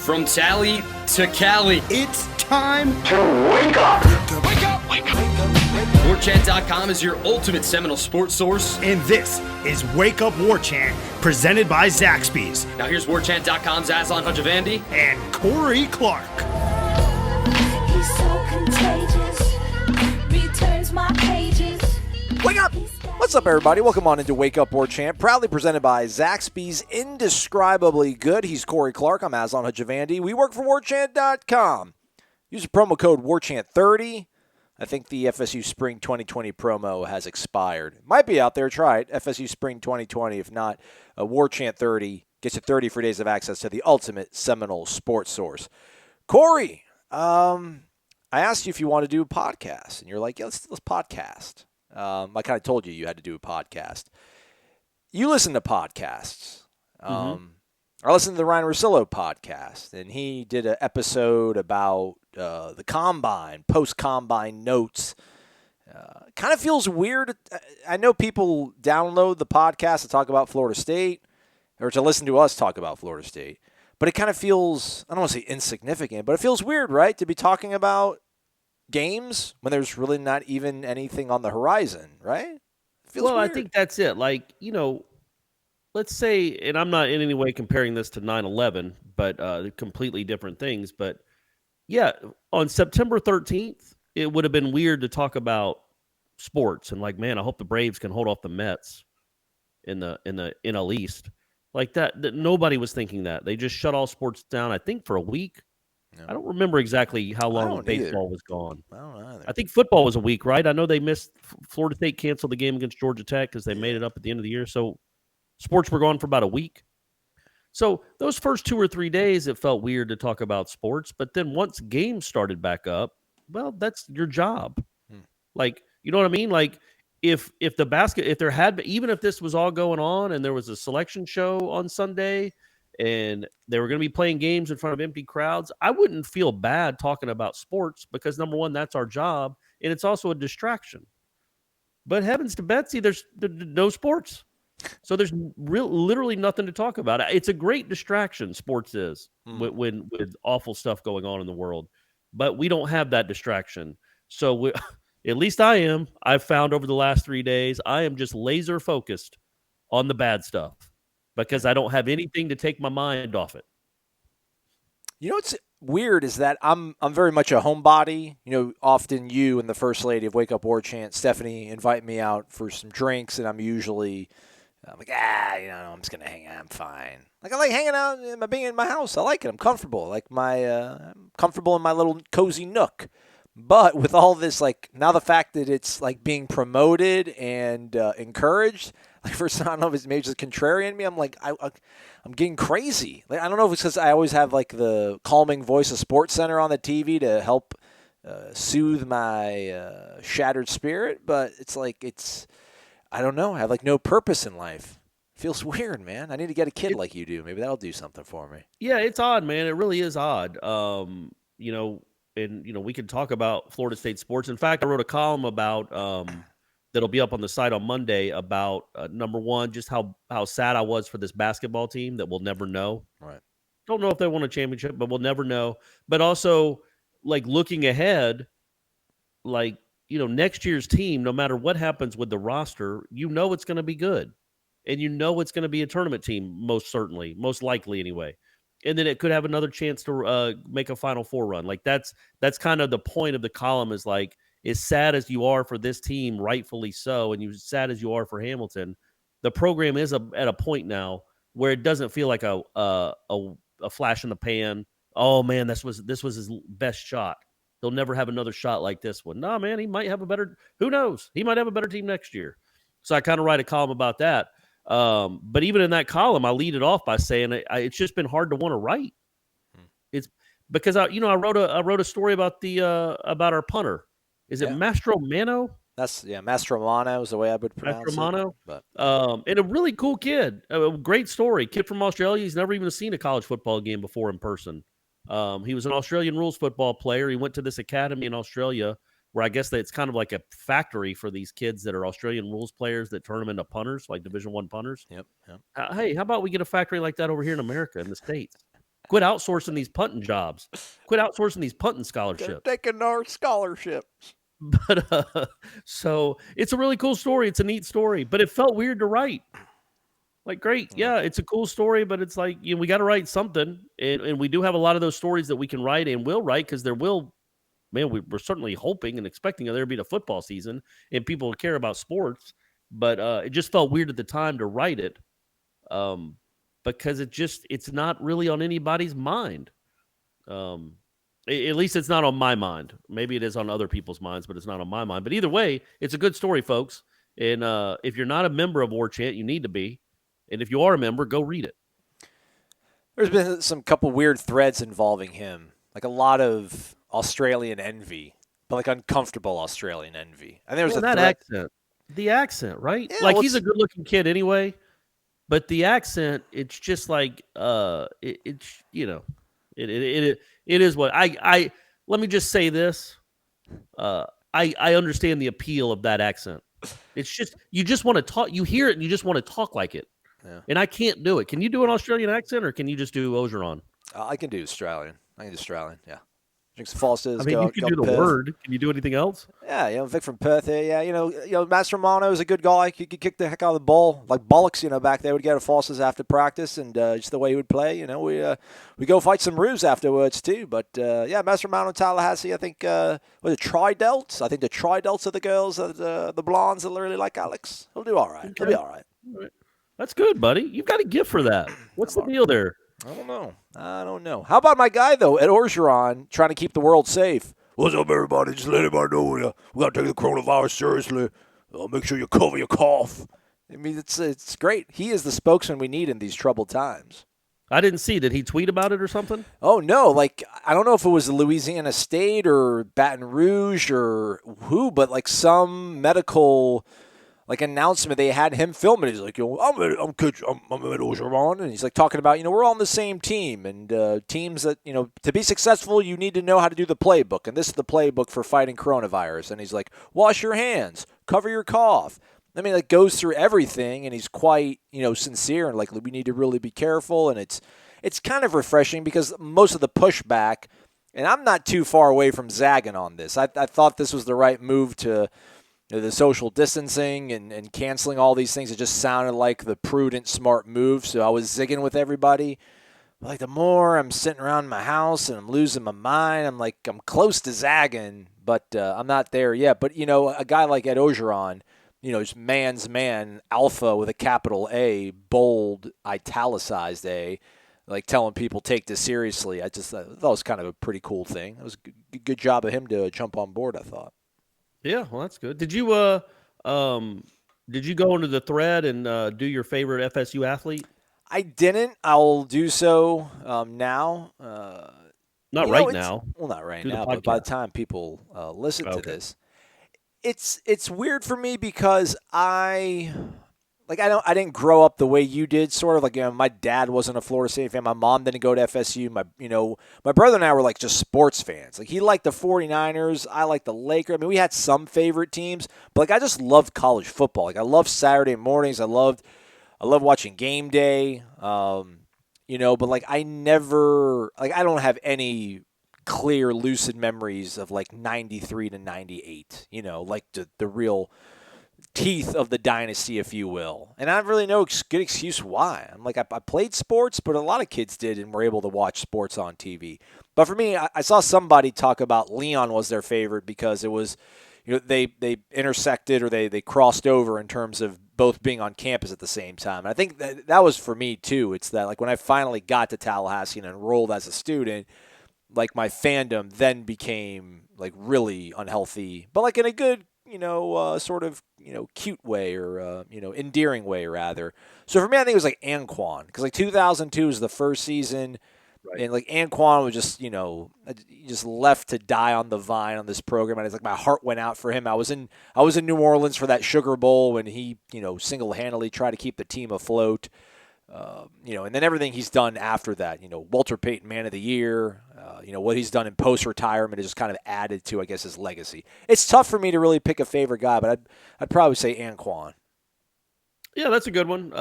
From Tally to Cali, It's time to wake up. Wake up! Wake up! WarChant.com is your ultimate Seminole sports source. And this is Wake Up War Chant, presented by Zaxby's Now here's WarChant.com's Aslan Hajavandi and Corey Clark. He's so contagious, returns my pages. Wake up! What's up, everybody? Welcome on into Wake Up War Chant, proudly presented by Zaxby's Indescribably Good. He's Corey Clark. I'm Aslan Hajavandi. We work for WarChant.com. Use the promo code WarChant30. I think the FSU Spring 2020 promo has expired. It might be out there. Try it. FSU Spring 2020. If not, WarChant30 gets you 30 free days of access to the ultimate Seminole sports source. Corey, I asked you if you want to do a podcast, and you're like, yeah, let's podcast. I kind of told you had to do a podcast. You listen to podcasts. I listened to the Ryan Russillo podcast, and he did an episode about the Combine, post-Combine notes. Kind of feels weird. I know people download the podcast to talk about Florida State or to listen to us talk about Florida State, but it kind of feels, I don't want to say insignificant, but it feels weird, right, to be talking about games when there's really not even anything on the horizon, right? Well, weird. I think that's it. Like, let's say, and I'm not in any way comparing this to 9/11, but completely different things. But yeah, on September 13th, it would have been weird to talk about sports and like, man, I hope the Braves can hold off the Mets in the NL East. Like that nobody was thinking that. They just shut all sports down, I think, for a week. No. I don't remember exactly how long baseball was gone. I don't know either. I think football was a week, right? I know they missed. Florida State canceled the game against Georgia Tech because they made it up at the end of the year. So sports were gone for about a week. So those first 2 or 3 days, it felt weird to talk about sports. But then once games started back up, well, that's your job. Like, you know what I mean? Like if there had, even if this was all going on and there was a selection show on Sunday and they were going to be playing games in front of empty crowds, I wouldn't feel bad talking about sports because, number one, that's our job, and it's also a distraction. But heavens to Betsy, there's no sports. So there's literally nothing to talk about. It's a great distraction, sports is, with awful stuff going on in the world. But we don't have that distraction. So at least I've found over the last 3 days, I am just laser focused on the bad stuff, because I don't have anything to take my mind off it. You know what's weird is that I'm very much a homebody. You know, often you and the First Lady of Wake Up War Chant, Stephanie, invite me out for some drinks, and I'm like, I'm just going to hang out. I'm fine. Like, I like hanging out and being in my house. I like it. I'm comfortable. Like, I'm comfortable in my little cozy nook. But with all this, like, now the fact that it's, like, being promoted and encouraged, like, first, I don't know if it's maybe just contrarian me. I'm like, I'm getting crazy. Like, I don't know if it's because I always have, like, the calming voice of SportsCenter on the TV to help soothe my shattered spirit. But it's like, I don't know. I have, like, no purpose in life. Feels weird, man. I need to get a kid like you do. Maybe that'll do something for me. Yeah, it's odd, man. It really is odd. We can talk about Florida State sports. In fact, I wrote a column about that'll be up on the site on Monday about number one, just how sad I was for this basketball team that we'll never know. Right. Don't know if they won a championship, but we'll never know. But also, like, looking ahead, like, next year's team, no matter what happens with the roster, it's going to be good. And it's going to be a tournament team, most certainly, most likely anyway. And then it could have another chance to make a Final Four run. Like, that's kind of the point of the column, is like, as sad as you are for this team, rightfully so, and as sad as you are for Hamilton, the program is at a point now where it doesn't feel like a flash in the pan. Oh man, this was his best shot. He'll never have another shot like this one. Nah, man, he might have a better. Who knows? He might have a better team next year. So I kind of write a column about that. But even in that column, I lead it off by saying it's just been hard to want to write. It's because I wrote a story about about our punter. Is it Mastromano? That's Mastromano is the way I would pronounce Mastromano. it. And a really cool kid. A great story. Kid from Australia. He's never even seen a college football game before in person. He was an Australian rules football player. He went to this academy in Australia where I guess that it's kind of like a factory for these kids that are Australian rules players that turn them into punters, like Division I punters. Yep. Hey, how about we get a factory like that over here in America, in the States? Quit outsourcing these punting jobs. Quit outsourcing these punting scholarships. They're taking our scholarships. But so it's a really cool story. It's a neat story, but it felt weird to write. Like, great, yeah, it's a cool story, but it's like, we got to write something, and we do have a lot of those stories that we can write and will write because we're certainly hoping and expecting there to be a football season and people will care about sports, but it just felt weird at the time to write it, because it's not really on anybody's mind. At least it's not on my mind. Maybe it is on other people's minds, but it's not on my mind. But either way, it's a good story, folks. And if you're not a member of War Chant, you need to be. And if you are a member, go read it. There's been some couple weird threads involving him, like a lot of Australian envy, but like uncomfortable Australian envy. And there was the accent, right? Yeah, like he's a good-looking kid anyway, but the accent, it's just like it is what I let me just say this. I understand the appeal of that accent. It's just you just want to talk. You hear it and you just want to talk like it. Yeah. And I can't do it. Can you do an Australian accent, or can you just do Ogeron? I can do Australian. Yeah. Drink some Fosters. You can do the Perth. word. Can you do anything else? Yeah, Vic from Perth here. Yeah, Master Romano is a good guy. He could kick the heck out of the ball. Like Bollocks, back there would get a Fosters after practice, and just the way he would play, we go fight some roos afterwards too. But yeah, Master Romano in Tallahassee, I think, was it Tri-Delts? I think the Tri-Delts are the girls, the blondes that really like Alex. He'll do all right. Okay. He'll be all right. That's good, buddy. You've got a gift for that. What's the deal there? I don't know. How about my guy, though, Ed Orgeron, trying to keep the world safe? What's up, everybody? Just let everybody know we got to take the coronavirus seriously. Make sure you cover your cough. I mean, it's great. He is the spokesman we need in these troubled times. I didn't see. Did he tweet about it or something? Oh, no. Like, I don't know if it was Louisiana State or Baton Rouge or who, but like some medical announcement, they had him filming. He's like, I'm Ed Orgeron, and he's like talking about, we're all on the same team, and teams that, to be successful, you need to know how to do the playbook, and this is the playbook for fighting coronavirus. And he's like, wash your hands, cover your cough. I mean, goes through everything, and he's quite, sincere, and like, we need to really be careful, and it's kind of refreshing because most of the pushback, and I'm not too far away from Zagging on this. I thought this was the right move to the social distancing and canceling all these things. It just sounded like the prudent, smart move. So I was zigging with everybody. But the more I'm sitting around my house and I'm losing my mind, I'm close to zagging, but I'm not there yet. But, a guy like Ed Orgeron, just man's man, alpha with a capital A, bold, italicized A, telling people take this seriously. I just thought it was kind of a pretty cool thing. It was a good job of him to jump on board, I thought. Yeah, well, that's good. Did you go into the thread and do your favorite FSU athlete? I didn't. I'll do so now. Not right now. Well, not right now, but by the time people listen to this, it's weird for me because I didn't grow up the way you did, sort of my dad wasn't a Florida State fan. My mom didn't go to FSU. My brother and I were just sports fans. He liked the 49ers. I liked the Lakers. I mean, we had some favorite teams, but I just loved college football. I loved Saturday mornings. I loved watching game day. But I never, I don't have any clear, lucid memories of 93 to 98, the real teeth of the dynasty, if you will. And I have really no good excuse why. I played sports, but a lot of kids did and were able to watch sports on TV. But for me, I saw somebody talk about Leon was their favorite because it was, they intersected or they crossed over in terms of both being on campus at the same time. And I think that was for me too. It's that when I finally got to Tallahassee and enrolled as a student, my fandom then became really unhealthy, but in a good, sort of, cute way or, endearing way rather. So for me, I think it was Anquan because 2002 was the first season. Right. And Anquan was just, just left to die on the vine on this program. And it's my heart went out for him. I was in New Orleans for that Sugar Bowl when he, single-handedly tried to keep the team afloat. And then everything he's done after that, Walter Payton Man of the Year, what he's done in post-retirement has just kind of added to, I guess, his legacy. It's tough for me to really pick a favorite guy, but I'd probably say Anquan. Yeah, that's a good one.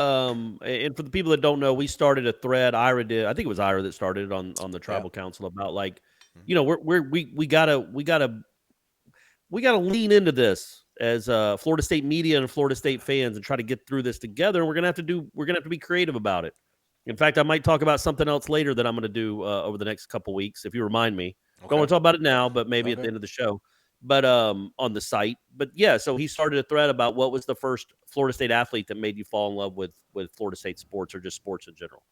And for the people that don't know, we started a thread. Ira did. I think it was Ira that started it on the tribal council about like, we gotta lean into this as Florida State media and Florida State fans and try to get through this together. And we're gonna have to be creative about it. In fact, I might talk about something else later that I'm gonna do over the next couple weeks if you remind me. Okay. Don't want to talk about it now, but maybe at the end of the show. But on the site. But yeah, so he started a thread about what was the first Florida State athlete that made you fall in love with Florida State sports or just sports in general.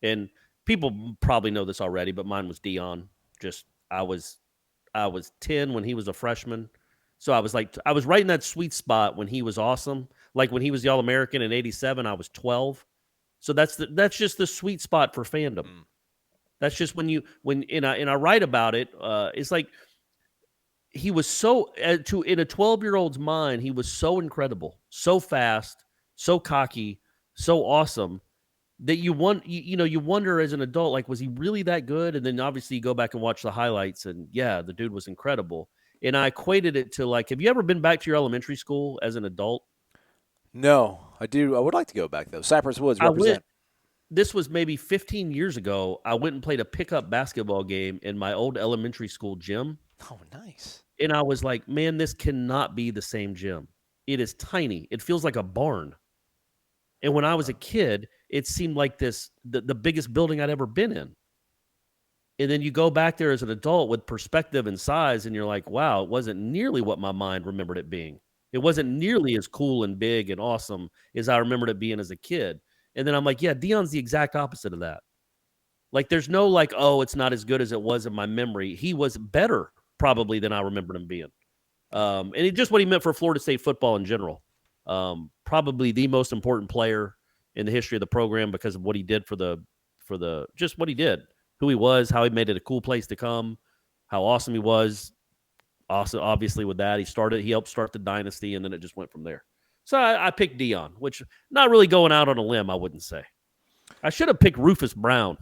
And people probably know this already, but mine was Dion. Just I was 10 when he was a freshman. So I was right in that sweet spot when he was awesome. Like when he was the All-American in '87, I was 12. So that's just the sweet spot for fandom. That's just when I write about it. It's like he was so in a 12-year-old's mind, he was so incredible, so fast, so cocky, so awesome that you wonder as an adult, like, was he really that good? And then obviously you go back and watch the highlights, and yeah, the dude was incredible. And I equated it to like, have you ever been back to your elementary school as an adult? No, I do. I would like to go back though. Cypress Woods represent. This was maybe 15 years ago. I went and played a pickup basketball game in my old elementary school gym. Oh, nice. And I was like, man, this cannot be the same gym. It is tiny. It feels like a barn. And when I was a kid, it seemed like the biggest building I'd ever been in. And then you go back there as an adult with perspective and size, and you're like, wow, it wasn't nearly what my mind remembered it being. It wasn't nearly as cool and big and awesome as I remembered it being as a kid. And then I'm like, yeah, Dion's the exact opposite of that. Like, there's no like, oh, it's not as good as it was in my memory. He was better probably than I remembered him being. And it just what he meant for Florida State football in general. Probably the most important player in the history of the program because of what he did for the just what he did, who he was, how he made it a cool place to come, how awesome he was. Also, obviously with that, he helped start the dynasty, and then it just went from there. So I picked Dion, which not really going out on a limb, I wouldn't say. I should have picked Rufus Brown.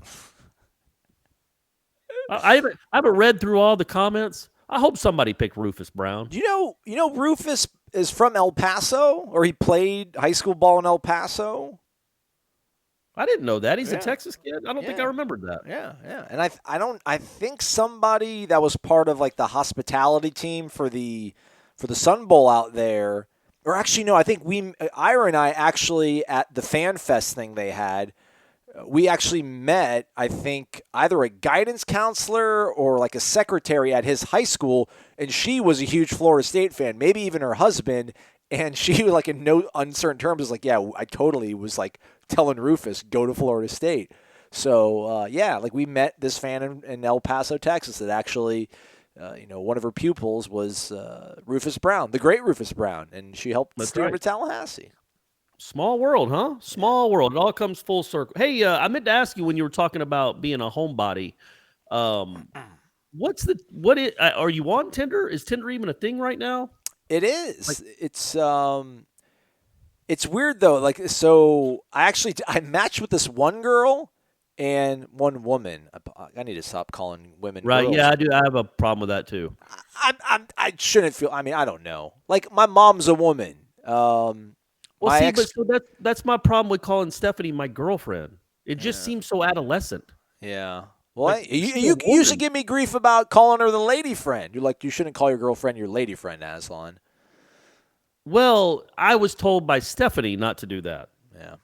I haven't read through all the comments. I hope somebody picked Rufus Brown. You know Rufus is from El Paso, or he played high school ball in El Paso. I didn't know that. He's a Texas kid. I don't think I remembered that. Yeah. And I think somebody that was part of like the hospitality team for the Sun Bowl out there, or actually no, I think Ira and I actually at the Fan Fest thing they had, we actually met, I think, either a guidance counselor or like a secretary at his high school, and she was a huge Florida State fan, maybe even her husband, and she was like in no uncertain terms was like, yeah, I totally was like telling Rufus, go to Florida State. So, like we met this fan in El Paso, Texas that actually, one of her pupils was Rufus Brown, the great Rufus Brown, and she helped steer him to Tallahassee. Small world, huh? Small world. It all comes full circle. Hey, I meant to ask you when you were talking about being a homebody. Are you on Tinder? Is Tinder even a thing right now? It is. It's weird though. Like, so I matched with this one girl and one woman. I need to stop calling women girls. Yeah, I do. I have a problem with that too. I shouldn't feel. I mean, I don't know. Like, my mom's a woman. That's my problem with calling Stephanie my girlfriend. It just seems so adolescent. Yeah. Well, you usually give me grief about calling her the lady friend. You're like, you shouldn't call your girlfriend your lady friend, Aslan. Well, I was told by Stephanie not to do that. Yeah.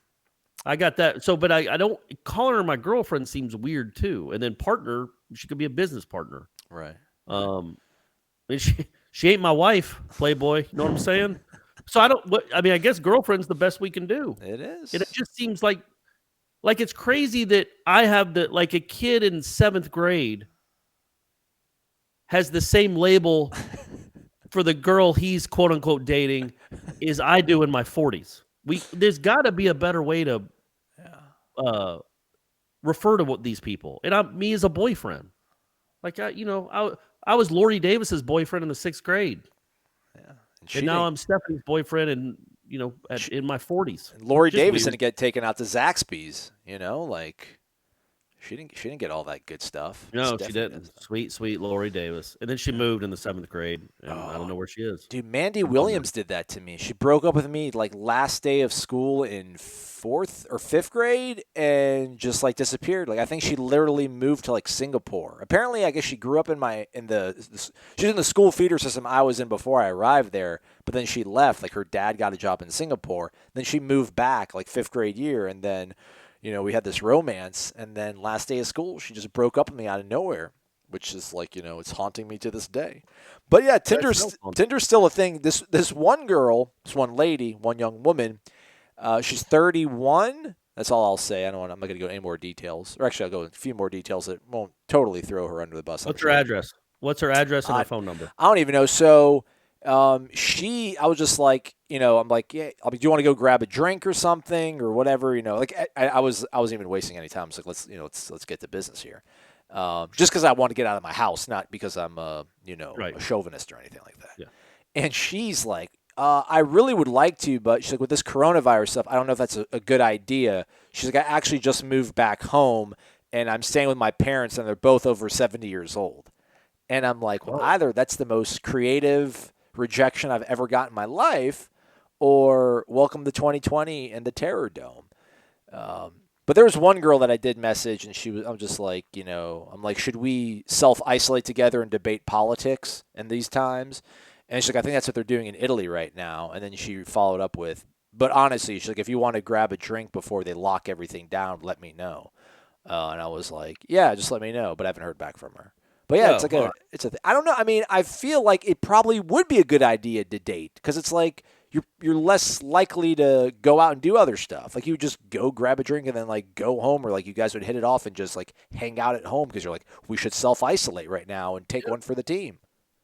I got that. So, but I don't, calling her my girlfriend seems weird too. And then partner, she could be a business partner. Right. And she ain't my wife, Playboy. You know what I'm saying? So I guess girlfriend's the best we can do. It is. And it just seems like it's crazy that I have a kid in 7th grade has the same label for the girl he's quote unquote dating as I do in my 40s. There's got to be a better way to refer to these people. And me as a boyfriend. Like, I was Lori Davis's boyfriend in the 6th grade. Yeah. And now I'm Stephanie's boyfriend and, in my 40s. And Lori Davis didn't get taken out to Zaxby's, like She didn't get all that good stuff. No, she Stephanie didn't. does, though. Sweet Lori Davis. And then she moved in the 7th grade, and I don't know where she is. Dude, Mandy Williams did that to me. She broke up with me like last day of school in 4th or 5th grade and just like disappeared. Like I think she literally moved to like Singapore. Apparently, I guess she grew up in she's in the school feeder system I was in before I arrived there, but then she left. Like her dad got a job in Singapore. Then she moved back like 5th grade year, and then we had this romance, and then last day of school she just broke up with me out of nowhere, which is like, it's haunting me to this day. But yeah, Tinder's still a thing. This one girl, this one lady, one young woman, she's 31. That's all I'll say. I'm not going to go into any more details. Or actually, I'll go into a few more details that won't totally throw her under the bus. What's her address? What's her address and her phone number? I don't even know. So I was just like, I'm like, yeah, do you want to go grab a drink or something or whatever? Like I wasn't even wasting any time. I was like, let's get to business here. Just because I want to get out of my house, not because I'm a chauvinist or anything like that. Yeah. And she's like, I really would like to, but she's like, with this coronavirus stuff, I don't know if that's a good idea. She's like, I actually just moved back home, and I'm staying with my parents, and they're both over 70 years old. And I'm like, well, either that's the most creative rejection I've ever got in my life, or welcome to 2020 and the Terror Dome. But there was one girl that I did message, and I'm just like, I'm like, should we self-isolate together and debate politics in these times? And she's like, I think that's what they're doing in Italy right now. And then she followed up with, but honestly, she's like, if you want to grab a drink before they lock everything down, let me know. And I was like, yeah, just let me know. But I haven't heard back from her. But yeah, it's a thing. I don't know. I mean, I feel like it probably would be a good idea to date because it's like you're less likely to go out and do other stuff. Like you would just go grab a drink and then like go home, or like you guys would hit it off and just like hang out at home because you're like, we should self-isolate right now and take one for the team.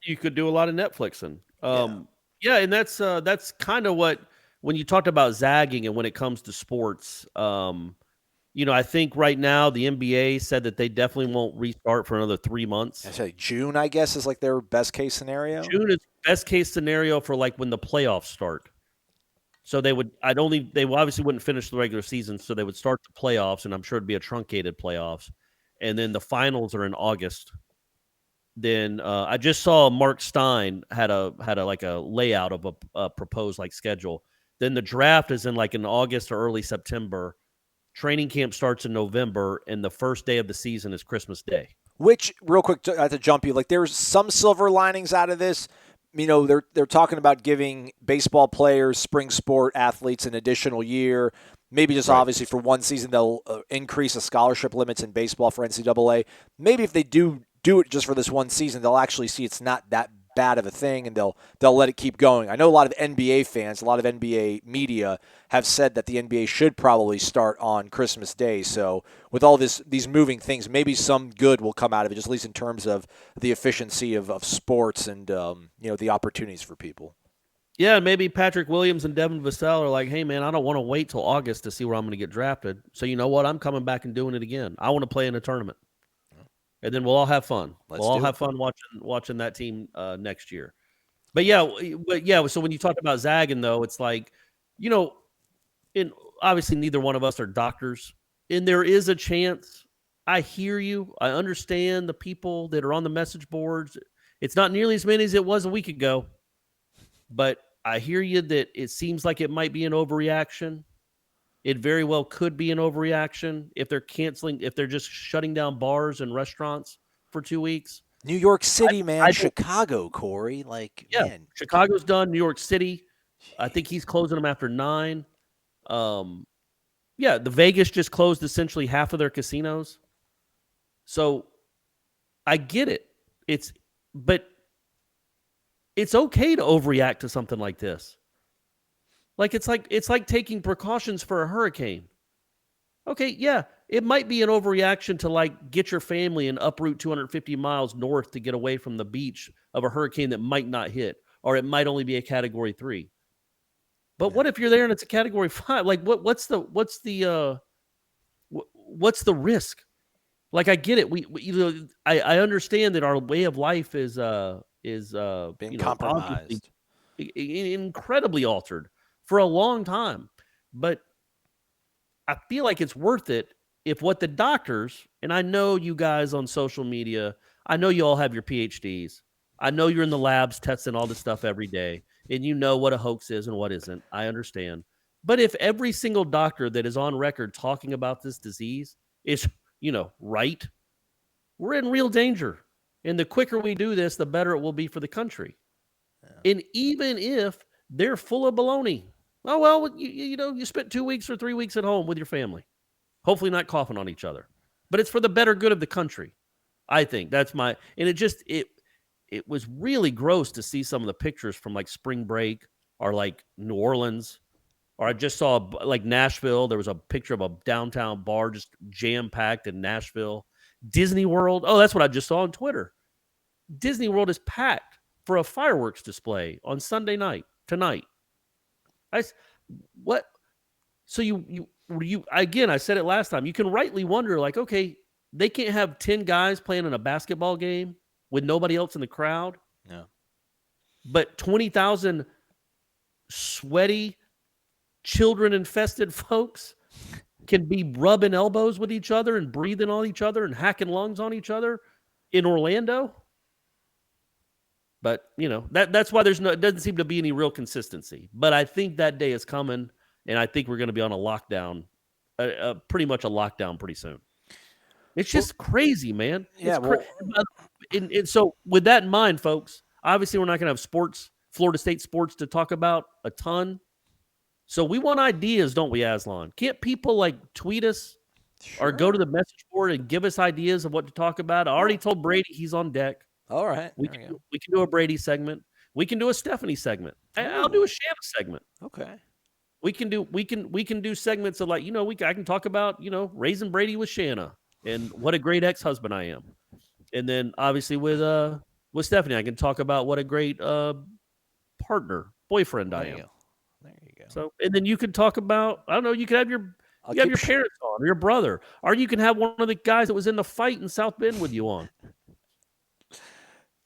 You could do a lot of Netflixing. Yeah, and that's kind of what, when you talked about zagging and when it comes to sports, I think right now the NBA said that they definitely won't restart for another 3 months. I say June, I guess, is like their best case scenario. June is best case scenario for like when the playoffs start. So they obviously wouldn't finish the regular season, so they would start the playoffs, and I'm sure it'd be a truncated playoffs, and then the finals are in August. Then I just saw Mark Stein had a like a layout of a proposed like schedule. Then the draft is in like in August or early September. Training camp starts in November, and the first day of the season is Christmas Day. Which, real quick, to jump you, like there's some silver linings out of this. They're talking about giving baseball players, spring sport athletes an additional year. Maybe just obviously for one season they'll increase the scholarship limits in baseball for NCAA. Maybe if they do it just for this one season, they'll actually see it's not that bad of a thing, and they'll let it keep going. I know a lot of NBA fans, a lot of NBA media have said that the NBA should probably start on Christmas Day. So with all these moving things, maybe some good will come out of it, just at least in terms of the efficiency of sports and the opportunities for people. Yeah, maybe Patrick Williams and Devin Vassell are like, hey, man, I don't want to wait till August to see where I'm going to get drafted. So you know what? I'm coming back and doing it again. I want to play in a tournament. And then we'll all have fun. We'll all have fun watching that team next year. But yeah. So when you talk about zagging, though, it's like, and obviously neither one of us are doctors, and there is a chance. I hear you. I understand the people that are on the message boards. It's not nearly as many as it was a week ago, but I hear you that it seems like it might be an overreaction. It very well could be an overreaction if they're just shutting down bars and restaurants for 2 weeks. New York City, Chicago, Corey. Man. Chicago's done. New York City, I think he's closing them after 9. The Vegas just closed essentially half of their casinos. So I get it. But it's okay to overreact to something like this. Like it's like taking precautions for a hurricane. Okay, yeah, it might be an overreaction to like get your family and uproot 250 miles north to get away from the beach of a hurricane that might not hit, or it might only be a Category 3. But what if you're there and it's a Category 5? Like what's the risk? Like I get it. I understand that our way of life is being compromised, incredibly altered for a long time, but I feel like it's worth it if what the doctors, and I know you guys on social media, I know you all have your PhDs. I know you're in the labs testing all this stuff every day, and you know what a hoax is and what isn't. I understand. But if every single doctor that is on record talking about this disease is, right, we're in real danger. And the quicker we do this, the better it will be for the country. Yeah. And even if they're full of baloney, oh, well, you spent 2 weeks or 3 weeks at home with your family, hopefully not coughing on each other. But it's for the better good of the country. I think that's and it was really gross to see some of the pictures from like spring break or like New Orleans, or I just saw like Nashville. There was a picture of a downtown bar just jam-packed in Nashville. Disney World. Oh, that's what I just saw on Twitter. Disney World is packed for a fireworks display on Sunday night, tonight. So you again, I said it last time, you can rightly wonder, like, okay, they can't have 10 guys playing in a basketball game with nobody else in the crowd. No. But 20,000 sweaty, children-infested folks can be rubbing elbows with each other and breathing on each other and hacking lungs on each other in Orlando. But, that's why it doesn't seem to be any real consistency. But I think that day is coming, and I think we're going to be on a lockdown, pretty much a lockdown pretty soon. It's just crazy, man. Yeah. And so with that in mind, folks, obviously we're not going to have sports, Florida State sports to talk about a ton. So we want ideas, don't we, Aslan? Can't people like tweet us or go to the message board and give us ideas of what to talk about? I already told Brady he's on deck. All right. We can do a Brady segment. We can do a Stephanie segment. I'll do a Shanna segment. Okay. We can do segments of like, I can talk about, raising Brady with Shanna and what a great ex-husband I am. And then obviously with Stephanie, I can talk about what a great boyfriend I am. There you go. So, and then you could talk about, I don't know, you could have your parents on, or your brother, or you can have one of the guys that was in the fight in South Bend with you on.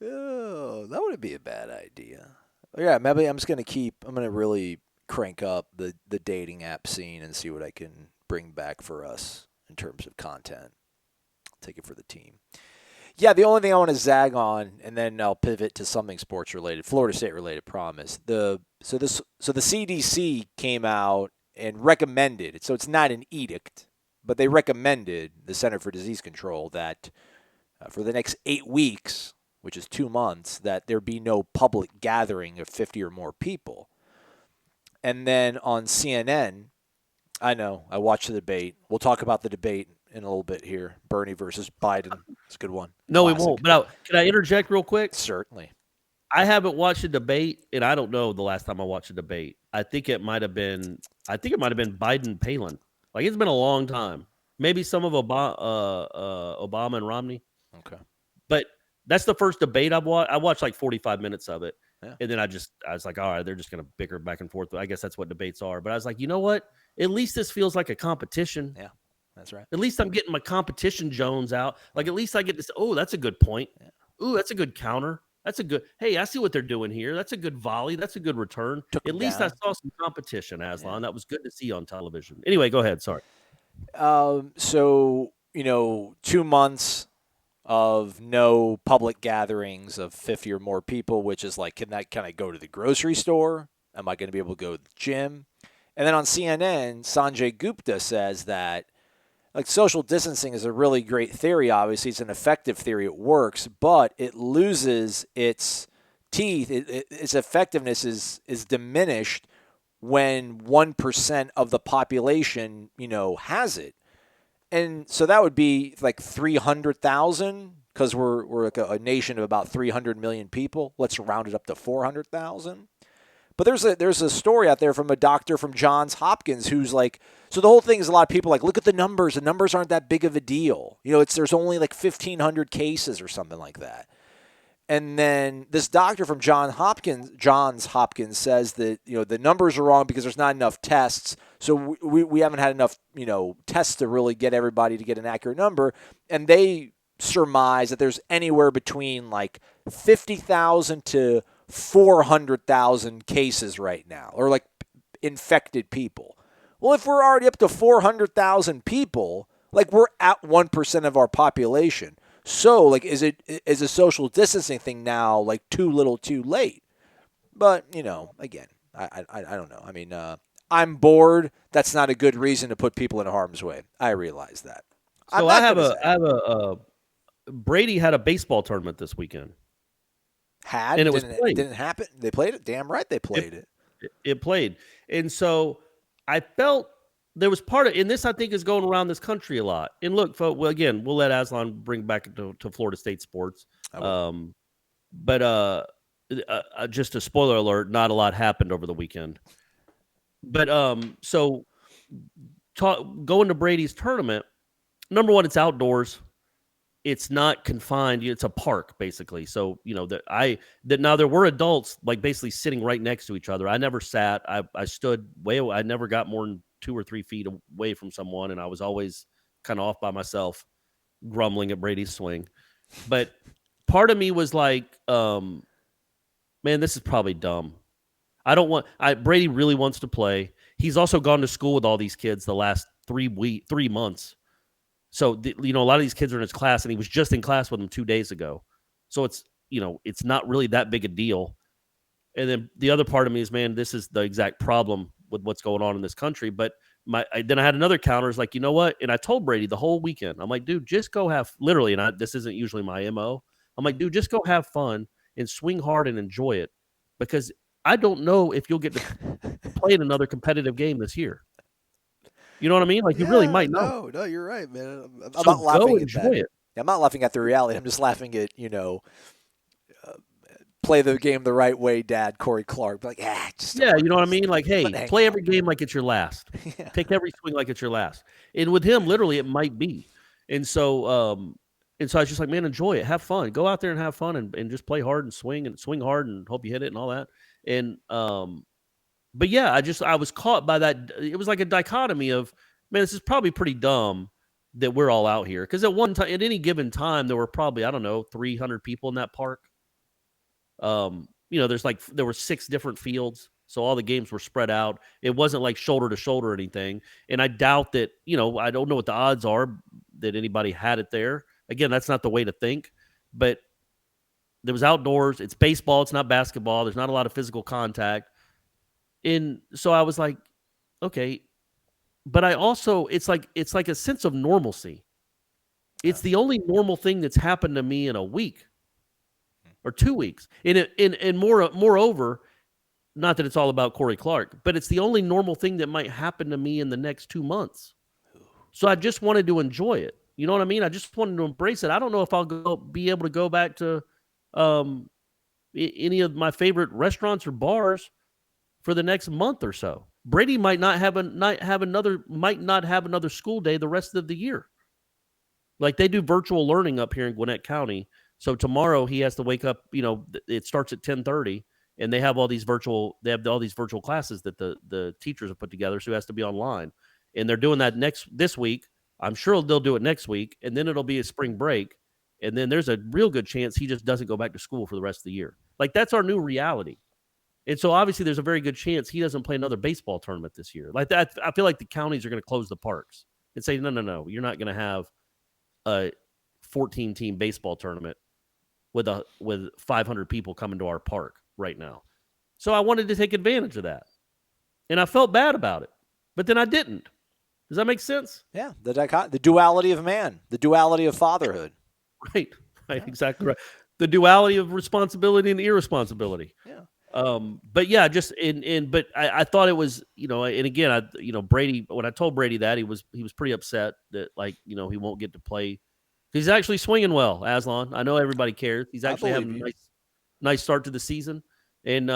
Oh, that wouldn't be a bad idea. Yeah, maybe I'm going to really crank up the dating app scene and see what I can bring back for us in terms of content. Take it for the team. Yeah, the only thing I want to zag on, and then I'll pivot to something sports related, Florida State related, promise. So the CDC came out and recommended, so it's not an edict, but they recommended, the Center for Disease Control, that for the next 8 weeks, which is 2 months, that there be no public gathering of 50 or more people. And then on CNN, I know, I watched the debate. We'll talk about the debate in a little bit here. Bernie versus Biden. It's a good one. No, Classic. we won't. But can I interject real quick? Certainly. I haven't watched a debate, and I don't know the last time I watched a debate. I think it might have been Biden Palin. Like, it's been a long time. Maybe some of Obama and Romney. Okay. But that's the first debate I've watched. I watched like 45 minutes of it. Yeah. And then I was like, all right, they're just going to bicker back and forth. I guess that's what debates are. But I was like, you know what? At least this feels like a competition. Yeah, that's right. At least I'm getting my competition Jones out. Like, at least I get this. Oh, that's a good point. Yeah. Ooh, that's a good counter. That's a good. Hey, I see what they're doing here. That's a good volley. That's a good return. At least I saw some competition, Aslan. Yeah. That was good to see on television. Anyway, go ahead. Sorry. So, 2 months of no public gatherings of 50 or more people, which is like, can I go to the grocery store? Am I going to be able to go to the gym? And then on CNN, Sanjay Gupta says that like social distancing is a really great theory. Obviously, it's an effective theory. It works, but it loses its teeth. Its effectiveness is diminished when 1% of the population, has it. And so that would be like 300,000 because we're like a nation of about 300 million people. Let's round it up to 400,000. But there's a story out there from a doctor from Johns Hopkins who's like, so the whole thing is a lot of people like, look at the numbers. The numbers aren't that big of a deal. There's only like 1,500 cases or something like that. And then this doctor from Johns Hopkins says that, the numbers are wrong because there's not enough tests. So we haven't had enough, tests to really get everybody to get an accurate number. And they surmise that there's anywhere between like 50,000 to 400,000 cases right now, or like infected people. Well, if we're already up to 400,000 people, Like, we're at 1% of our population. So, like, is a social distancing thing now, like, too little too late? But, again, I don't know. I mean, I'm bored. That's not a good reason to put people in harm's way. I realize that. So Brady had a baseball tournament this weekend. And it didn't happen. They played it. Damn right they played it. It played. And so I felt there was and this I think is going around this country a lot. And look, folks, well, again, we'll let Aslan bring back to Florida State sports. But just a spoiler alert, not a lot happened over the weekend. But so going to Bradys Tournament, number one, it's outdoors. It's not confined. It's a park, basically. So, now there were adults like basically sitting right next to each other. I never sat. I stood way away. I never got more than 2 or 3 feet away from someone, and I was always kind of off by myself, grumbling at Brady's swing. But part of me was like, man, this is probably dumb. Brady really wants to play. He's also gone to school with all these kids the last 3 months. So, a lot of these kids are in his class, and he was just in class with them 2 days ago. So it's not really that big a deal. And then the other part of me is, man, this is the exact problem with what's going on in this country. But then I had another counter. It's like, you know what? And I told Brady the whole weekend, I'm like, dude, just go literally, and this isn't usually my MO. I'm like, dude, just go have fun and swing hard and enjoy it, because I don't know if you'll get to play in another competitive game this year. You know what I mean? Like, you really might not. No, you're right, man. I'm So not laughing go at enjoy that. it. I'm not laughing at the reality. I'm just laughing at, play the game the right way, Dad, Corey Clark. Like, just Yeah, you know what I mean? Like, hey, play every game like it's your last. Yeah. Take every swing like it's your last. And with him, literally, it might be. And so I was just like, man, enjoy it. Have fun. Go out there and have fun and just play hard and swing hard and hope you hit it and all that. And but yeah, I was caught by that. It was like a dichotomy of, man, this is probably pretty dumb that we're all out here. Because at any given time, there were probably, 300 people in that park. There were 6 different fields, so all the games were spread out. It wasn't like shoulder to shoulder or anything. And I doubt that, I don't know what the odds are that anybody had it there. Again, that's not the way to think. But there was outdoors. It's baseball. It's not basketball. There's not a lot of physical contact. And so I was like, okay. But I also, it's like a sense of normalcy. It's the only normal thing that's happened to me in a week or 2 weeks. And moreover, not that it's all about Corey Clark, but it's the only normal thing that might happen to me in the next 2 months. So I just wanted to enjoy it. You know what I mean? I just wanted to embrace it. I don't know if I'll be able to go back to any of my favorite restaurants or bars for the next month or so. Brady might not have another school day the rest of the year. Like, they do virtual learning up here in Gwinnett County. So tomorrow he has to wake up, it starts at 10:30, and they have all these virtual classes that the teachers have put together, so he has to be online. And they're doing that this week. I'm sure they'll do it next week, and then it'll be a spring break. And then there's a real good chance he just doesn't go back to school for the rest of the year. Like, that's our new reality. And so obviously there's a very good chance he doesn't play another baseball tournament this year. Like that, I feel like the counties are going to close the parks and say, no, you're not going to have a 14-team baseball tournament with 500 people coming to our park right now. So I wanted to take advantage of that. And I felt bad about it, but then I didn't. Does that make sense? Yeah, the duality of man, the duality of fatherhood. Right, yeah. Exactly right. The duality of responsibility and irresponsibility. Yeah. But yeah, but I thought it was, and again, Brady, when I told Brady that, he was pretty upset that, like, he won't get to play. He's actually swinging well, Aslan. I know everybody cares. He's actually having a nice start to the season, and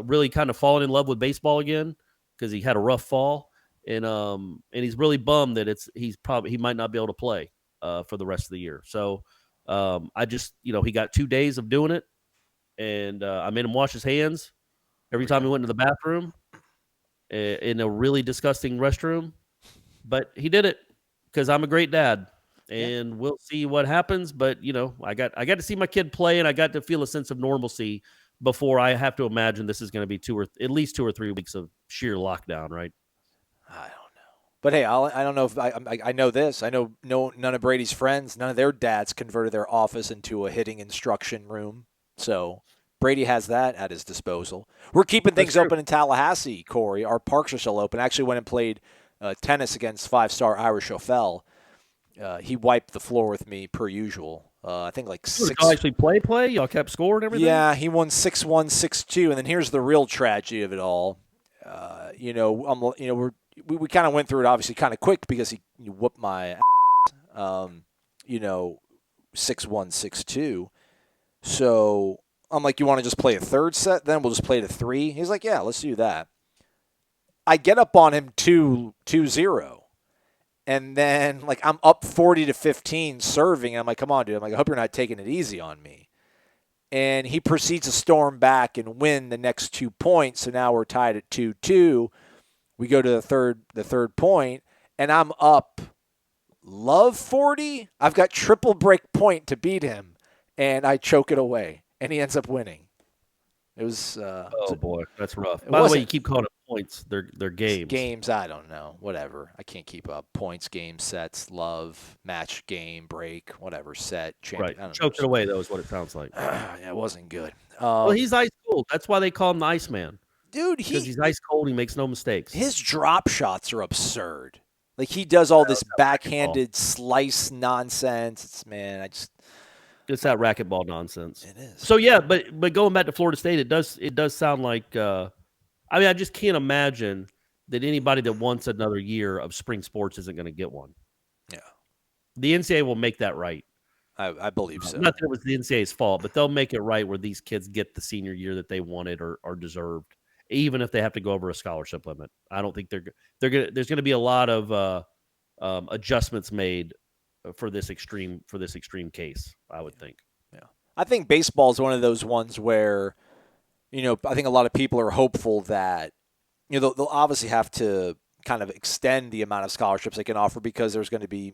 really kind of falling in love with baseball again, because he had a rough fall, and he's really bummed that he might not be able to play for the rest of the year. So I just, he got 2 days of doing it. And I made him wash his hands every time he went to the bathroom in a really disgusting restroom. But he did it because I'm a great dad, and we'll see what happens. But, I got to see my kid play, and I got to feel a sense of normalcy before I have to imagine this is going to be at least 2 or 3 weeks of sheer lockdown, right? I don't know. But hey, I don't know if I know this. I know none of Brady's friends, none of their dads converted their office into a hitting instruction room. So Brady has that at his disposal. We're keeping things open in Tallahassee, Corey. Our parks are still open. I actually went and played tennis against five-star Irish O'Fell. He wiped the floor with me per usual. I think like six. Y'all actually play? Y'all kept score and everything? Yeah, he won 6-1, 6-2, and then here's the real tragedy of it all. We kind of went through it obviously kind of quick because he whooped my ass, 6-1, 6-2. So I'm like, you want to just play a third set? Then we'll just play to 3. He's like, yeah, let's do that. I get up on him 2-0. And then like I'm up 40-15 serving. I'm like, come on, dude. I'm like, I hope you're not taking it easy on me. And he proceeds to storm back and win the next 2 points. So now we're tied at 2-2. We go to the third point, and I'm up 40. I've got triple break point to beat him, and I choke it away, and he ends up winning. It was. Oh boy, that's rough. By the way, you keep calling it points. They're games. Games, I don't know. Whatever. I can't keep up. Points, games, sets, love, match, game, break, whatever, set, champion. Right. Choked it away, though, is what it sounds like. Yeah, it wasn't good. Well, he's ice cold. That's why they call him the Iceman. Dude, because he's ice cold. He makes no mistakes. His drop shots are absurd. Like he does all this backhanded slice nonsense. It's that racquetball nonsense. It is. So yeah, but going back to Florida State, it does sound like. I just can't imagine that anybody that wants another year of spring sports isn't going to get one. Yeah, the NCAA will make that right. I believe so. Not that it was the NCAA's fault, but they'll make it right where these kids get the senior year that they wanted or deserved, even if they have to go over a scholarship limit. I don't think they're gonna. There's going to be a lot of adjustments made for this extreme case. I would think. Yeah, I think baseball is one of those ones where, I think a lot of people are hopeful that, they'll obviously have to kind of extend the amount of scholarships they can offer because there's going to be,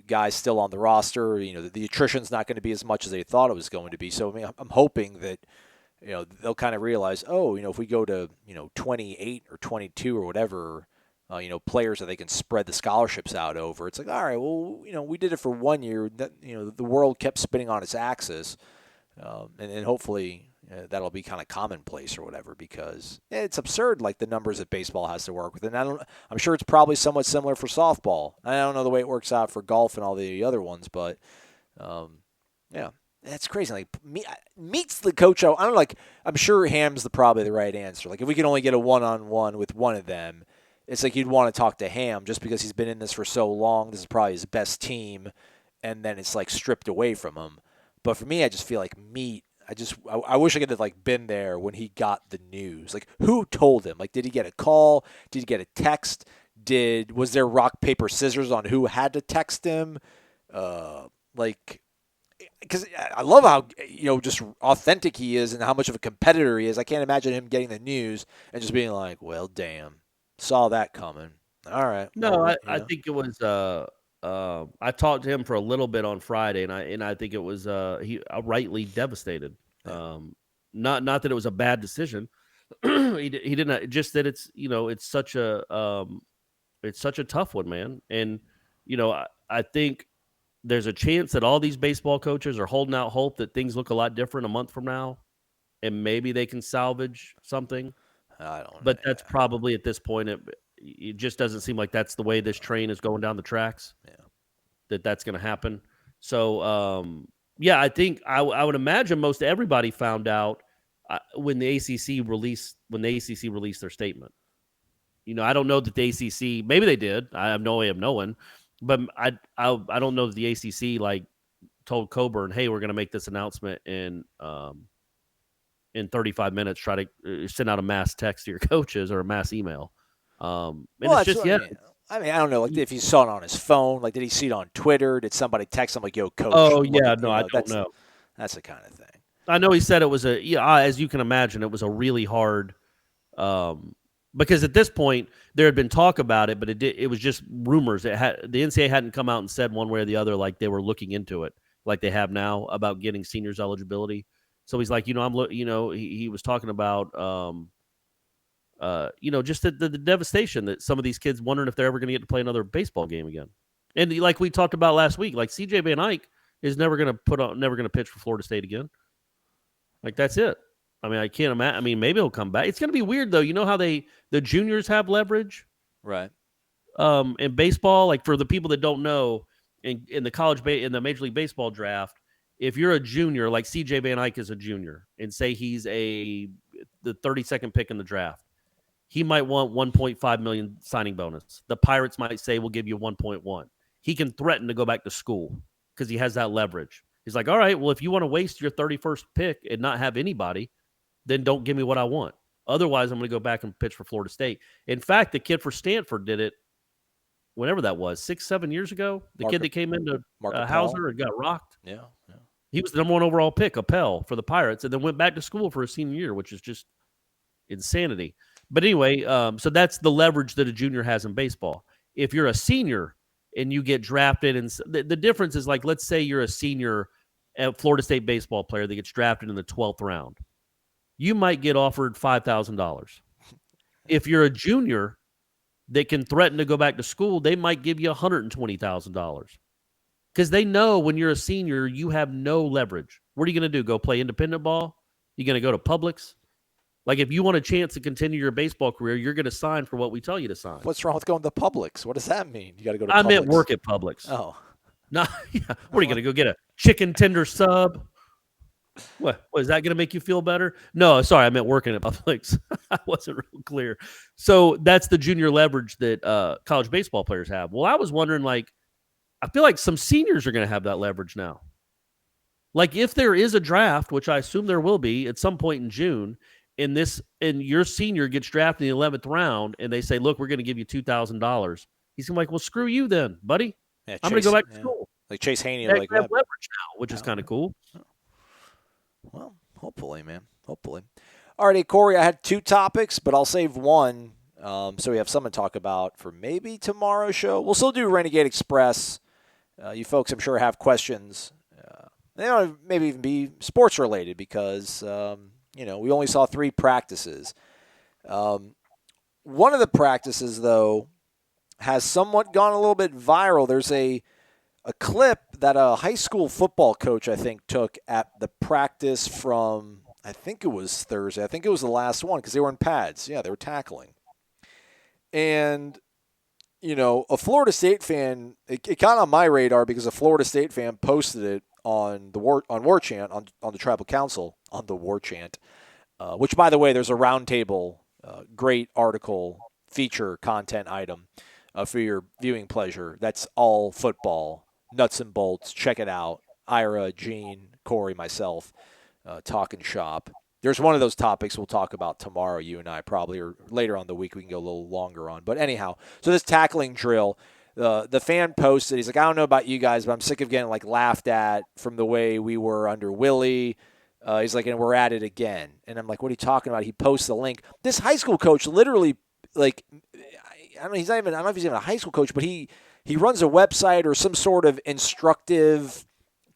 guys still on the roster. The attrition's not going to be as much as they thought it was going to be. So I'm hoping that. They'll kind of realize, if we go to, 28 or 22 or whatever, players that they can spread the scholarships out over. It's like, all right, well, we did it for 1 year. That, the world kept spinning on its axis. And hopefully that'll be kind of commonplace or whatever because it's absurd, like the numbers that baseball has to work with. And I'm sure it's probably somewhat similar for softball. I don't know the way it works out for golf and all the other ones, but yeah. That's crazy. Like meets the coach. I don't know. Like I'm sure Ham's probably the right answer. Like if we can only get a one-on-one with one of them, it's like you'd want to talk to Ham just because he's been in this for so long. This is probably his best team, and then it's like stripped away from him. But for me, I just feel like Meat. I wish I could have like been there when he got the news. Like who told him? Like did he get a call? Did he get a text? Was there rock paper scissors on who had to text him? Because I love how just authentic he is and how much of a competitor he is. I can't imagine him getting the news and just being like, "Well, damn, saw that coming." All right. No, I think it was. I talked to him for a little bit on Friday, and I think it was he rightly devastated. Not that it was a bad decision. he didn't. Just that it's it's such a tough one, man. And I think. There's a chance that all these baseball coaches are holding out hope that things look a lot different a month from now, and maybe they can salvage something. I don't know. But that's probably at this point, it just doesn't seem like that's the way this train is going down the tracks. Yeah, that's going to happen. So, I think I would imagine most everybody found out when the ACC released their statement. I don't know that the ACC, maybe they did. I have no way of knowing. But I don't know that the ACC told Coburn, hey, we're going to make this announcement in 35 minutes. Try to send out a mass text to your coaches or a mass email. I don't know. Like if he saw it on his phone, did he see it on Twitter? Did somebody text him yo, coach? Oh yeah, no, I don't know. That's the kind of thing. I know he said it was as you can imagine, it was a really hard. Because at this point there had been talk about it, but it was just rumors. The NCAA hadn't come out and said one way or the other like they were looking into it, like they have now about getting seniors eligibility. So he's like, he was talking about Just the devastation that some of these kids wondering if they're ever going to get to play another baseball game again. And like we talked about last week, like CJ Van Eyck is never going to pitch for Florida State again. Like that's it. I mean, I can't imagine. I mean, maybe he'll come back. It's going to be weird though. You know how the juniors have leverage, right? In baseball, like for the people that don't know, in the in the Major League Baseball draft, if you're a junior, like CJ Van Eyck is a junior, and say he's the 32nd pick in the draft, he might want 1.5 million signing bonus. The Pirates might say we'll give you 1.1. He can threaten to go back to school because he has that leverage. He's like, all right, well, if you want to waste your 31st pick and not have anybody, then don't give me what I want. Otherwise, I'm going to go back and pitch for Florida State. In fact, the kid for Stanford did it whenever that was, 6-7 years ago. The kid that came into Hauser and got rocked. Yeah. He was the number 1 overall pick, Appel, for the Pirates, and then went back to school for his senior year, which is just insanity. But anyway, so that's the leverage that a junior has in baseball. If you're a senior and you get drafted, and the difference is like, let's say you're a senior at Florida State baseball player that gets drafted in the 12th round. You might get offered $5,000. If you're a junior that can threaten to go back to school, they might give you $120,000 because they know when you're a senior, you have no leverage. What are you going to do? Go play independent ball? You going to go to Publix? Like, if you want a chance to continue your baseball career, you're going to sign for what we tell you to sign. What's wrong with going to Publix? What does that mean? You got to go to Publix? I meant work at Publix. Oh. No, yeah. What are you going to go get a chicken tender sub? What is that going to make you feel better? No, sorry, I meant working at Publix. I wasn't real clear. So that's the junior leverage that college baseball players have. Well, I was wondering, like, I feel like some seniors are going to have that leverage now. Like, if there is a draft, which I assume there will be at some point in June, and your senior gets drafted in the 11th round, and they say, "Look, we're going to give you $2,000." He's gonna be like, "Well, screw you then, buddy. Yeah, I'm going to go back to school." Like Chase Haney, they like have that. leverage now, which is kind of cool. Well, hopefully, man. Hopefully. All righty, Corey, I had 2 topics, but I'll save one so we have something to talk about for maybe tomorrow's show. We'll still do Renegade Express. You folks, I'm sure, have questions. They don't maybe even be sports related because, we only saw 3 practices. One of the practices, though, has somewhat gone a little bit viral. There's a clip that a high school football coach, I think, took at the practice from, I think it was Thursday. I think it was the last one because they were in pads. Yeah, they were tackling. And, a Florida State fan, it got on my radar because a Florida State fan posted it on War Chant, on the Tribal Council, on the War Chant, which, by the way, there's a roundtable, great article, feature, content item for your viewing pleasure. That's all football. Nuts and bolts. Check it out. Ira, Gene, Corey, myself, talking shop. There's one of those topics we'll talk about tomorrow, you and I probably, or later on the week we can go a little longer on. But anyhow, so this tackling drill, the fan posted, he's like, I don't know about you guys, but I'm sick of getting laughed at from the way we were under Willie. He's like, and we're at it again. And I'm like, what are you talking about? He posts the link. This high school coach literally, I don't know if he's even a high school coach, but he runs a website or some sort of instructive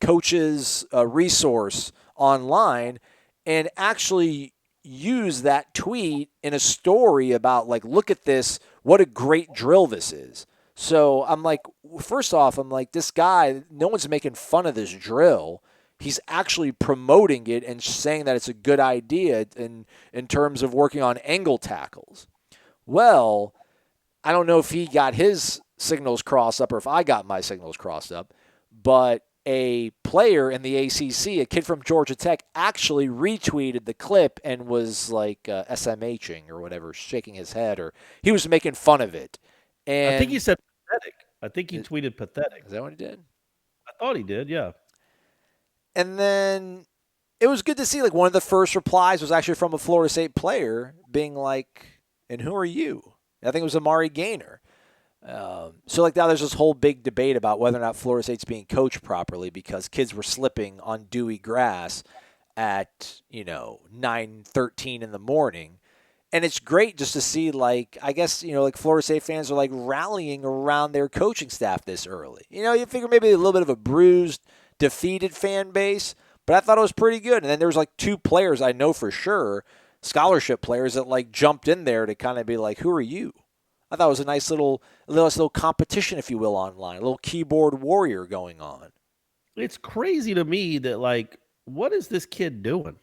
coaches resource online and actually use that tweet in a story about, look at this, what a great drill this is. So I'm like, first off, this guy, no one's making fun of this drill. He's actually promoting it and saying that it's a good idea in terms of working on angle tackles. Well, I don't know if he got his signals crossed up or if I got my signals crossed up, but a player in the ACC, a kid from Georgia Tech, actually retweeted the clip and was SMHing or whatever, shaking his head, or he was making fun of it. And I think he said pathetic. I think he tweeted pathetic. Is that what he did? I thought he did, yeah. And then it was good to see, one of the first replies was actually from a Florida State player being like, and who are you? I think it was Amari Gaynor. So now there's this whole big debate about whether or not Florida State's being coached properly because kids were slipping on dewy grass at, 9:13 in the morning. And it's great just to see, I guess, Florida State fans are, rallying around their coaching staff this early. You figure maybe a little bit of a bruised, defeated fan base, but I thought it was pretty good. And then there was, 2 players I know for sure scholarship players that like jumped in there to kind of be like, who are you? I thought it was a nice little competition, if you will, online, a little keyboard warrior going on. It's crazy to me that, like, what is this kid doing?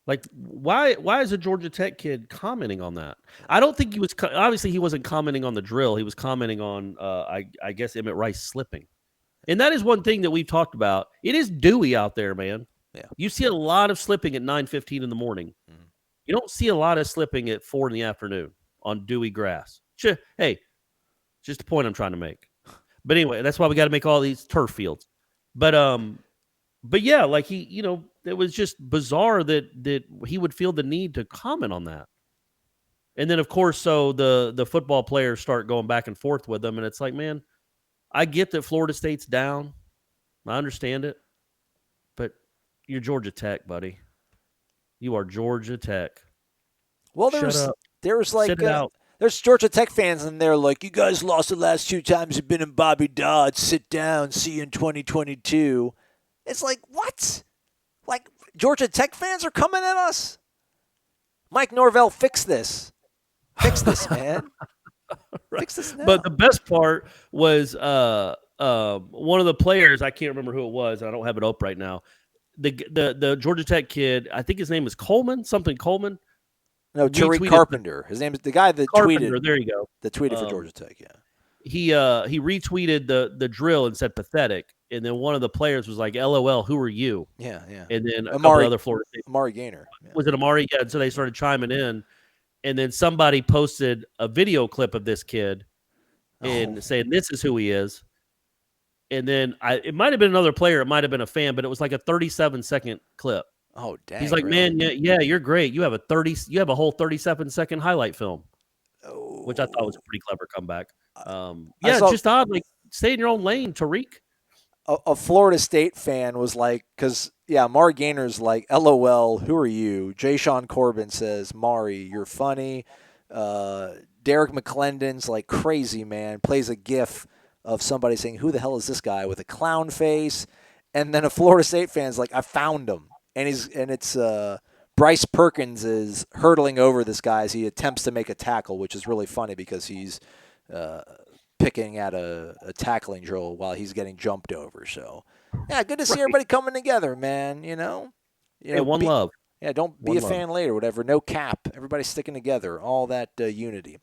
Like, why is a Georgia Tech kid commenting on that? I don't think he was obviously he wasn't commenting on the drill. He was commenting on I guess Emmett Rice slipping. And that is one thing that we've talked about. It is dewy out there, man. Yeah. You see a lot of slipping at 9:15 in the morning. Mm-hmm. You don't see a lot of slipping at 4 in the afternoon on dewy grass. Hey, just the point I'm trying to make. But anyway, that's why we got to make all these turf fields. But yeah, like it was just bizarre that he would feel the need to comment on that. And then, of course, so the football players start going back and forth with them, and it's like, man, I get that Florida State's down. I understand it. But you're Georgia Tech, buddy. You are Georgia Tech. Well, there's Georgia Tech fans in there like, you guys lost the last 2 times you've been in Bobby Dodd. Sit down. See you in 2022. It's like, what? Like, Georgia Tech fans are coming at us? Mike Norvell, fix this. Fix this, man. Right. Fix this now. But the best part was one of the players, I can't remember who it was. I don't have it up right now. The Georgia Tech kid, I think his name is Coleman. No, Tariq Carpenter. His name is the guy that tweeted. There you go. That tweeted for Georgia Tech, yeah. He retweeted the drill and said pathetic. And then one of the players was like, LOL, who are you? Yeah. And then a couple other Florida State. Amari Gaynor. Yeah. Was it Amari? Yeah, and so they started chiming in. And then somebody posted a video clip of this kid and saying, this is who he is. And then it might have been another player. It might have been a fan, but it was like a 37-second clip. Oh, dang. He's like, really? man, yeah, you're great. You have a whole 37-second highlight film, which I thought was a pretty clever comeback. Just odd. Like, stay in your own lane, Tariq. A Florida State fan was like, because, Mari Gaynor's like, LOL, who are you? Jay Sean Corbin says, Mari, you're funny. Derek McClendon's like crazy, man, plays a gif of somebody saying, who the hell is this guy with a clown face? And then a Florida State fan's like, I found him. And it's Bryce Perkins is hurdling over this guy as he attempts to make a tackle, which is really funny because he's picking at a tackling drill while he's getting jumped over. So, good to see everybody coming together, man. One love. Yeah, don't be a fan later, whatever. No cap. Everybody sticking together. All that unity.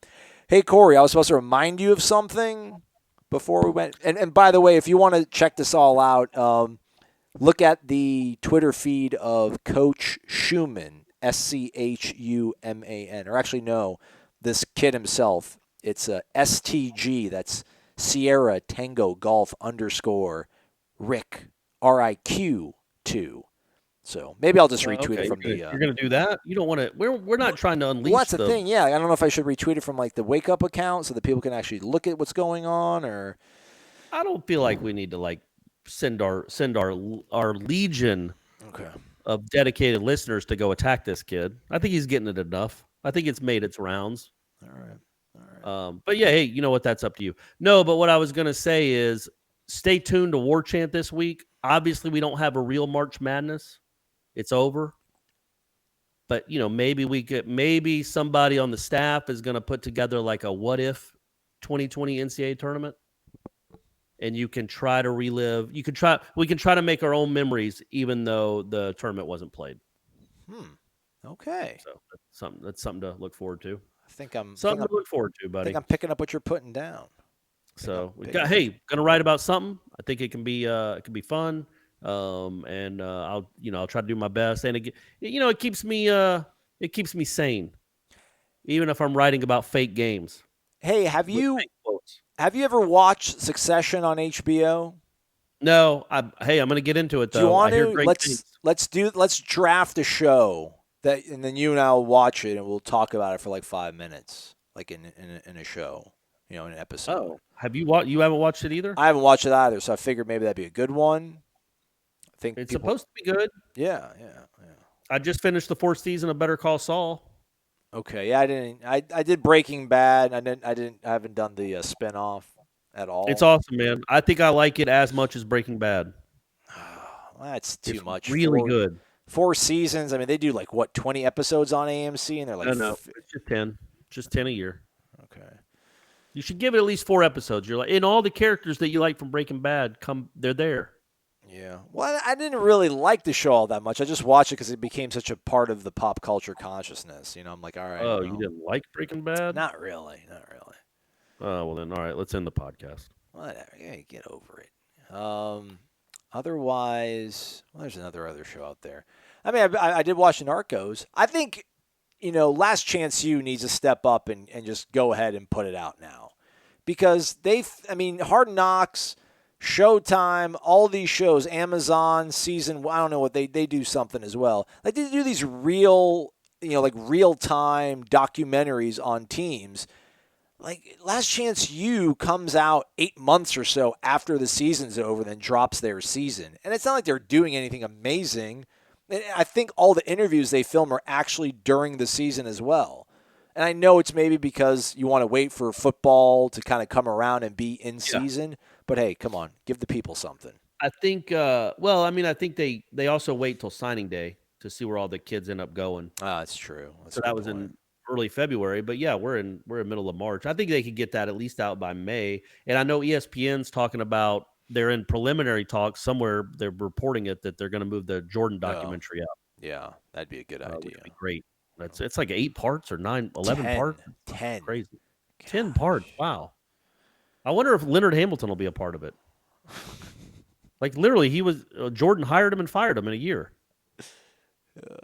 Hey, Corey, I was supposed to remind you of something before we went. And by the way, if you want to check this all out, look at the Twitter feed of Coach Schumann, SCHUMAN. Or actually, no, this kid himself. It's STG. That's Sierra Tango Golf _ Rick RIQ 2. So maybe I'll just retweet it from the. You're going to do that? You don't want to. We're not trying to unleash. Well, that's the thing. Yeah, I don't know if I should retweet it from like the Wake Up account so that people can actually look at what's going on, or. I don't feel like we need to like send our legion of dedicated listeners to go attack this kid. I think he's getting it enough. I think it's made its rounds. All right. But yeah, hey, you know what? That's up to you. No, but what I was going to say is stay tuned to War Chant this week. Obviously, we don't have a real March Madness. It's over. But, maybe somebody on the staff is going to put together like a what if 2020 NCAA tournament. And you can try to relive. We can try to make our own memories, even though the tournament wasn't played. Okay. So that's something to look forward to. Something to look forward to, buddy. I think I'm picking up what you're putting down. So gonna write about something. I think it can be fun. And I'll try to do my best. And it keeps me sane, even if I'm writing about fake games. Hey, have you ever watched Succession on HBO? No. I'm going to get into it though. Do you want to? Let's draft a show and then you and I will watch it and we'll talk about it for like 5 minutes, like in a show, in an episode. Oh, have you watched? You haven't watched it either? I haven't watched it either, so I figured maybe that'd be a good one. I think it's supposed to be good. Yeah. I just finished the 4th season of Better Call Saul. Okay, yeah, I didn't. I did Breaking Bad. I haven't done the spinoff at all. It's awesome, man. I think I like it as much as Breaking Bad. That's too much. Really good. 4 seasons. I mean, they do like, what, 20 episodes on AMC? And they're like, No, it's just 10. Just 10 a year. Okay. You should give it at least 4 episodes. You're like, and all the characters that you like from Breaking Bad they're there. Yeah. Well, I didn't really like the show all that much. I just watched it because it became such a part of the pop culture consciousness. You know, I'm like, all right. Oh, you didn't like Breaking Bad? Not really. Oh, well then, all right. Let's end the podcast. Whatever. Yeah, get over it. Otherwise, well, there's other show out there. I mean, I did watch Narcos. I think, Last Chance U needs to step up and just go ahead and put it out now. Because Hard Knocks, Showtime, all these shows, Amazon, Season, I don't know what, they do something as well. Like, they do these real, like real-time documentaries on teams. Like, Last Chance U comes out 8 months or so after the season's over, then drops their season. And it's not like they're doing anything amazing. I think all the interviews they film are actually during the season as well. And I know it's maybe because you want to wait for football to kind of come around and be in season. But, hey, come on. Give the people something. I think, I think they also wait till signing day to see where all the kids end up going. That's true. So that was in early February. But, yeah, we're in middle of March. I think they could get that at least out by May. And I know ESPN's talking about they're in preliminary talks somewhere. They're reporting it that they're going to move the Jordan documentary out. Yeah, that'd be a good idea. Would be great. It's like 8 parts or 11 parts. 10. Crazy. 10 parts. Wow. I wonder if Leonard Hamilton will be a part of it. Like literally, Jordan hired him and fired him in a year.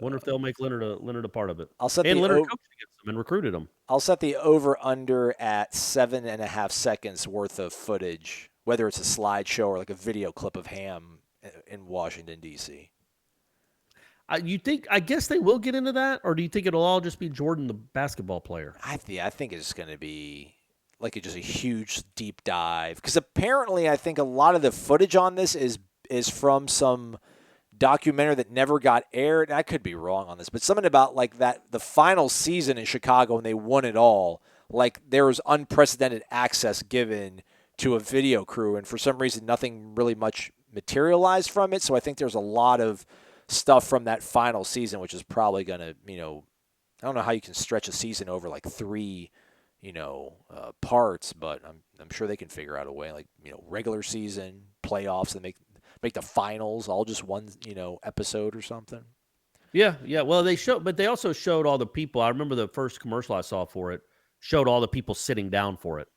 Wonder if they'll make Leonard a part of it. Leonard coached against him and recruited him. I'll set the over/under at 7.5 seconds worth of footage, whether it's a slideshow or like a video clip of Ham in Washington D.C. I guess they will get into that, or do you think it'll all just be Jordan, the basketball player? I think it's going to be like just a huge deep dive, because apparently I think a lot of the footage on this is from some documentary that never got aired. I could be wrong on this, but something about like that the final season in Chicago when they won it all, like there was unprecedented access given to a video crew, and for some reason nothing really much materialized from it. So I think there's a lot of stuff from that final season, which is probably going to, I don't know how you can stretch a season over like 3, parts, but I'm sure they can figure out a way, like, regular season, playoffs, and make the finals all just one, episode or something. Yeah. Well, but they also showed all the people. I remember the first commercial I saw for it showed all the people sitting down for it.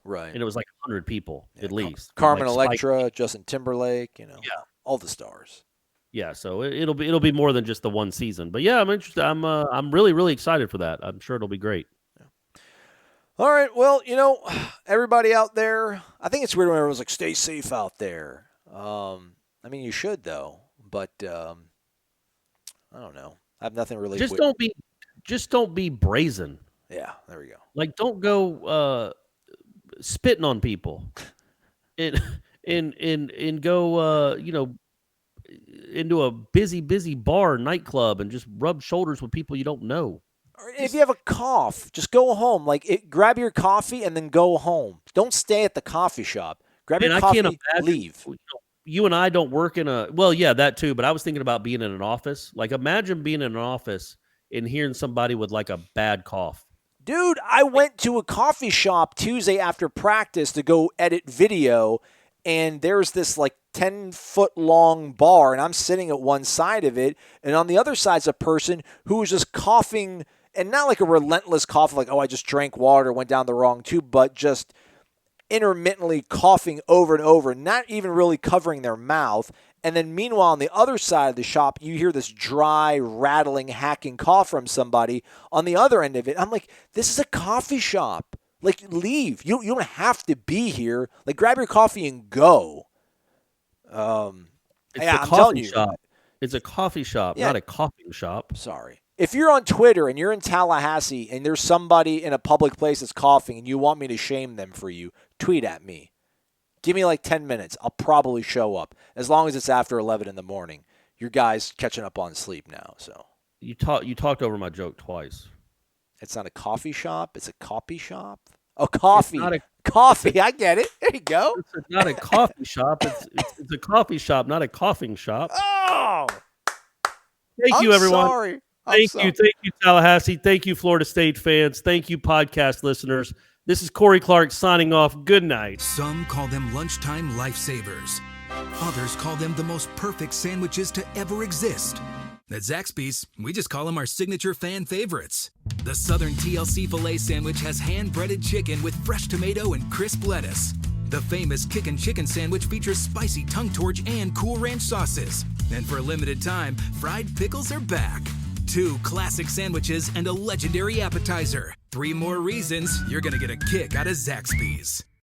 Right. And it was like 100 people at least. Carmen like Electra, Justin Timberlake, all the stars. Yeah, so it'll be more than just the one season. But yeah, I'm interested. I'm really, really excited for that. I'm sure it'll be great. Yeah. All right. Well, everybody out there, I think it's weird when everyone's like, stay safe out there. You should though, but I don't know. I have nothing really. Just don't be brazen. Yeah, there we go. Like, don't go spitting on people, and go into a busy bar, nightclub, and just rub shoulders with people you don't know. If you have a cough, just go home. Like, grab your coffee and then go home. Don't stay at the coffee shop. Grab your coffee, leave. You and I don't work in that too, but I was thinking about being in an office. Like, imagine being in an office and hearing somebody with like a bad cough. Dude, I went to a coffee shop Tuesday after practice to go edit video, and there's this like 10-foot long bar, and I'm sitting at one side of it, and on the other side's a person who was just coughing, and not like a relentless cough like, oh, I just drank water, went down the wrong tube, but just intermittently coughing over and over, not even really covering their mouth. And then meanwhile, on the other side of the shop, you hear this dry, rattling, hacking cough from somebody on the other end of it. I'm like, this is a coffee shop. Like, leave. You don't have to be here. Like, grab your coffee and go. I'm telling you. Shop. It's a coffee shop, not a coughing shop. Sorry. If you're on Twitter and you're in Tallahassee and there's somebody in a public place that's coughing and you want me to shame them for you, tweet at me. Give me like 10 minutes. I'll probably show up. As long as it's after 11 in the morning. Your guy's catching up on sleep now. So You talked over my joke twice. It's not a coffee shop. It's a coffee shop. Oh, coffee. Coffee. I get it. There you go. It's not a coffee shop. It's a coffee shop, not a coughing shop. Oh. Thank you, everyone. Sorry. Thank you, Tallahassee. Thank you, Florida State fans. Thank you, podcast listeners. This is Corey Clark signing off. Good night. Some call them lunchtime lifesavers. Others call them the most perfect sandwiches to ever exist. At Zaxby's, we just call them our signature fan favorites. The Southern TLC filet sandwich has hand-breaded chicken with fresh tomato and crisp lettuce. The famous Kickin' Chicken sandwich features spicy tongue torch and Cool Ranch sauces. And for a limited time, fried pickles are back. 2 classic sandwiches and a legendary appetizer. 3 more reasons you're gonna get a kick out of Zaxby's.